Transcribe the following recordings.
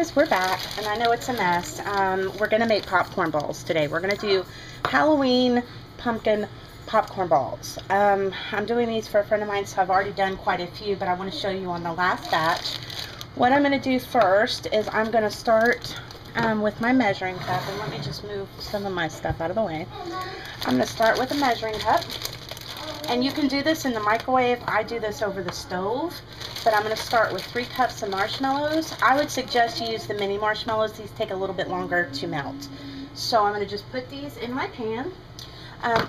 guys, we're back, and I know it's a mess. We're gonna make popcorn balls today. We're gonna do Halloween pumpkin popcorn balls. I'm doing these for a friend of mine, so I've already done quite a few, but I want to show you on the last batch. What I'm gonna do first is I'm gonna start with my measuring cup, and let me just move some of my stuff out of the way. I'm gonna start with a measuring cup, and you can do this in the microwave. I do this over the stove. But I'm going to start with 3 cups of marshmallows. I would suggest you use the mini marshmallows. These take a little bit longer to melt. So I'm going to just put these in my pan.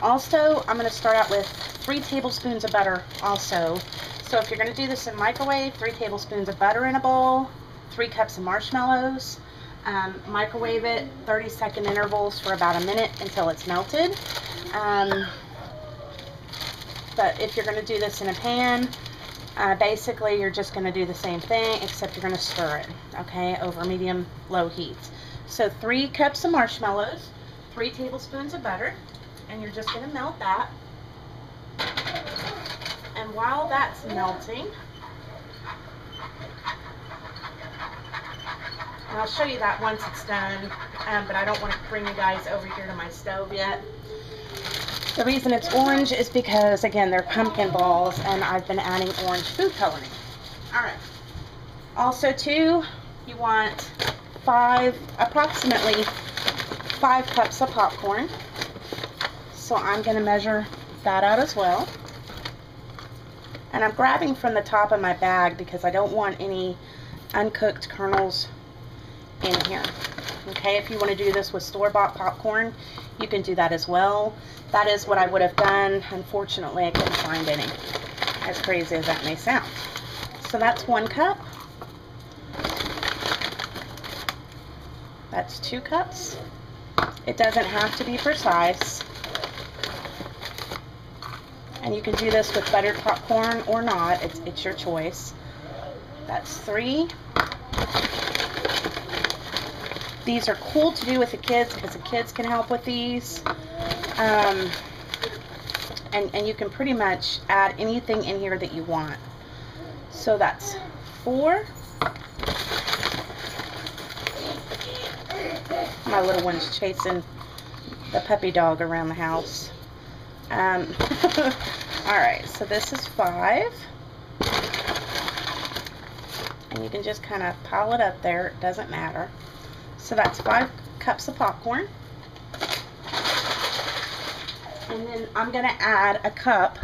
Also, I'm going to start out with 3 tablespoons of butter also. So if you're going to do this in microwave, 3 tablespoons of butter in a bowl, 3 cups of marshmallows. Microwave it 30-second intervals for about a minute until it's melted. But if you're going to do this in a pan, basically you're just going to do the same thing, except you're going to stir it, okay, over medium-low heat. So 3 cups of marshmallows, 3 tablespoons of butter, and you're just going to melt that. And while that's melting, and I'll show you that once it's done, but I don't want to bring you guys over here to my stove yet. The reason it's orange is because, again, they're pumpkin balls, and I've been adding orange food coloring. Alright. Also, too, you want approximately 5 cups of popcorn. So I'm going to measure that out as well. And I'm grabbing from the top of my bag because I don't want any uncooked kernels in here. Okay, if you want to do this with store-bought popcorn, you can do that as well. That is what I would have done. Unfortunately, I couldn't find any, as crazy as that may sound. So that's 1 cup. That's 2 cups. It doesn't have to be precise. And you can do this with buttered popcorn or not. It's your choice. That's 3. These are cool to do with the kids because the kids can help with these. And you can pretty much add anything in here that you want. So that's 4. My little one's chasing the puppy dog around the house. Alright, so this is 5. And you can just kind of pile it up there. It doesn't matter. So that's 5 cups of popcorn. And then I'm going to add a cup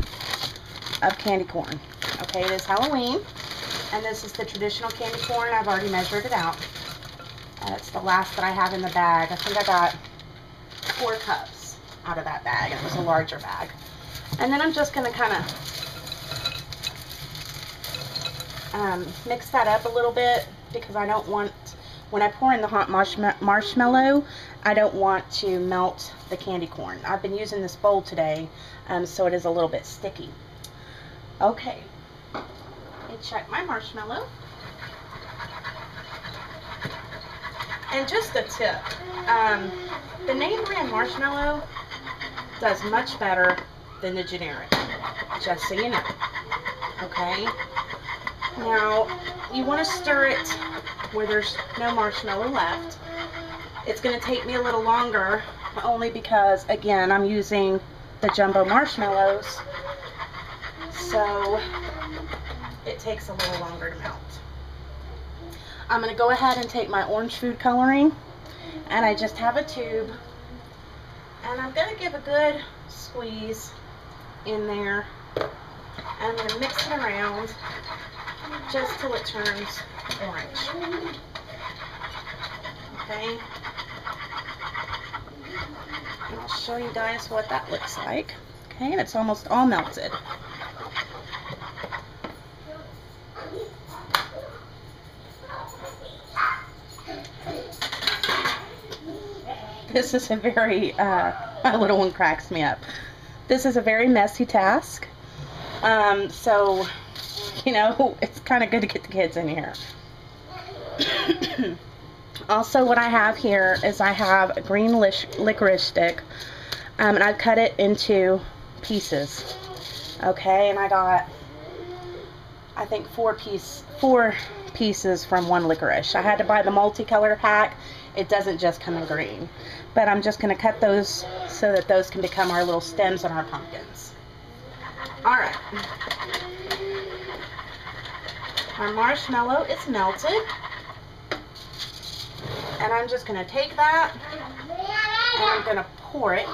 of candy corn. Okay, it is Halloween. And this is the traditional candy corn. I've already measured it out. And it's the last that I have in the bag. I think I got 4 cups out of that bag. It was a larger bag. And then I'm just going to kind of mix that up a little bit because I don't want... When I pour in the hot marshmallow, I don't want to melt the candy corn. I've been using this bowl today, so it is a little bit sticky. Okay, let me check my marshmallow. And just a tip, the name brand marshmallow does much better than the generic, just so you know. Okay, now you want to stir it where there's no marshmallow left. It's going to take me a little longer, only because, again, I'm using the jumbo marshmallows, so it takes a little longer to melt. I'm going to go ahead and take my orange food coloring, and I just have a tube, and I'm going to give a good squeeze in there, and I'm going to mix it around just till it turns orange. Okay, and I'll show you guys what that looks like. Okay, and it's almost all melted. This is a very, my little one cracks me up. This is a very messy task. So, you know, it's kind of good to get the kids in here. Also, what I have here is I have a green licorice stick, and I've cut it into pieces. Okay, and I got, I think, 4 pieces from one Licorice. I had to buy the multicolor pack. It doesn't just come in green. But I'm just going to cut those so that those can become our little stems on our pumpkins. Alright. Our marshmallow is melted. And I'm just going to take that and I'm going to pour it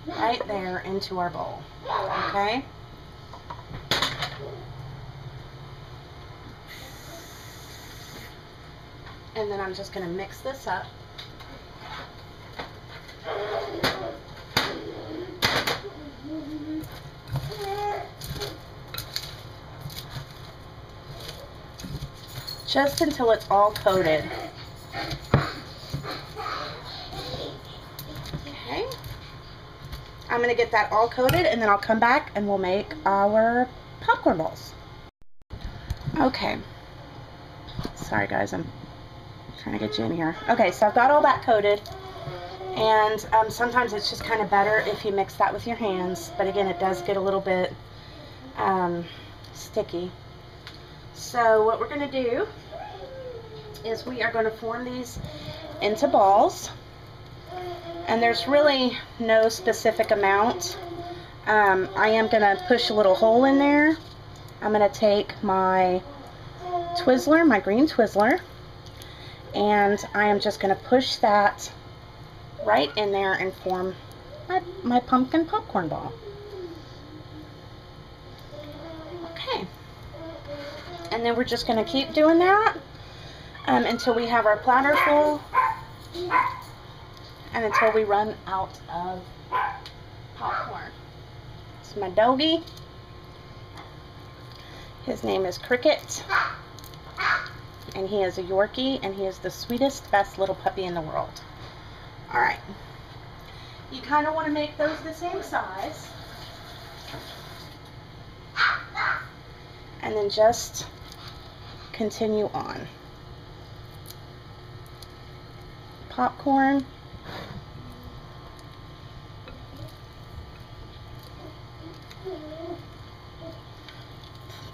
right there into our bowl. Okay? And then I'm just going to mix this up. Just until it's all coated. Okay. I'm going to get that all coated and then I'll come back and we'll make our popcorn balls. Okay. Sorry guys, I'm trying to get you in here. Okay, so I've got all that coated. And sometimes it's just kind of better if you mix that with your hands. But again, it does get a little bit sticky. So what we're going to do is we are going to form these into balls. And there's really no specific amount. I am going to push a little hole in there. I'm going to take my Twizzler, my green Twizzler, and I am just going to push that right in there and form my pumpkin popcorn ball. Okay. And then we're just going to keep doing that until we have our platter full and until we run out of popcorn. It's my doggy. His name is Cricket. And he is a Yorkie, and he is the sweetest, best little puppy in the world. Alright. You kind of want to make those the same size. And then just continue on. Popcorn.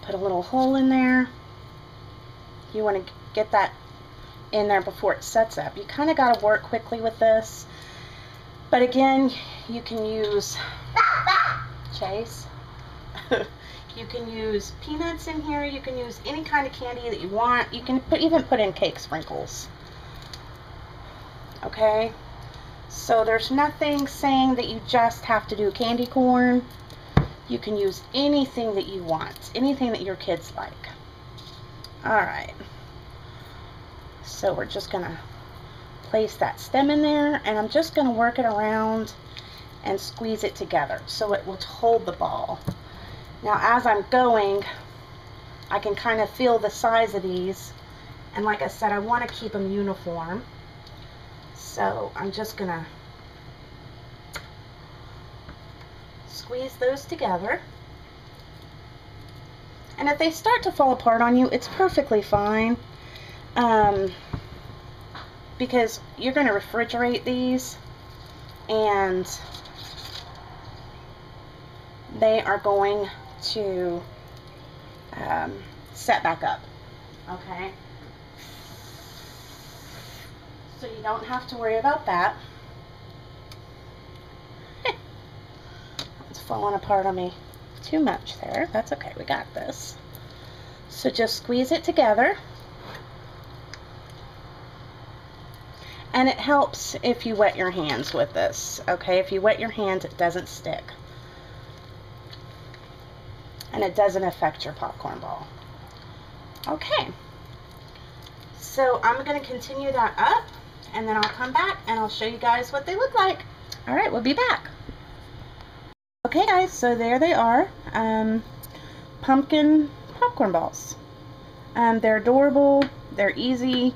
Put a little hole in there. You want to get that in there before it sets up. You kind of got to work quickly with this. But again, you can use Chase. You can use peanuts in here. You can use any kind of candy that you want. You can even put in cake sprinkles. Okay? So there's nothing saying that you just have to do candy corn. You can use anything that you want. Anything that your kids like. Alright. So we're just going to place that stem in there, and I'm just going to work it around and squeeze it together so it will hold the ball. Now as I'm going, I can kind of feel the size of these, and like I said, I want to keep them uniform. So I'm just going to squeeze those together. And if they start to fall apart on you, it's perfectly fine. Because you're going to refrigerate these and they are going to set back up. Okay? So you don't have to worry about that. It's falling apart on me too much there. That's okay. We got this. So just squeeze it together. And it helps if you wet your hands with this. Okay? If you wet your hands, it doesn't stick. And it doesn't affect your popcorn ball. Okay. So I'm going to continue that up, and then I'll come back and I'll show you guys what they look like. Alright, we'll be back. Okay guys, so there they are. Pumpkin popcorn balls. They're adorable, they're easy,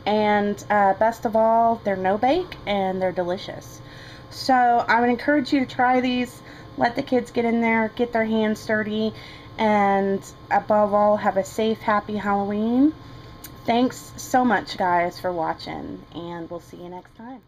and best of all, they're no bake and they're delicious. So I would encourage you to try these. Let the kids get in there, get their hands dirty, and above all, have a safe, happy Halloween. Thanks so much guys for watching, and we'll see you next time.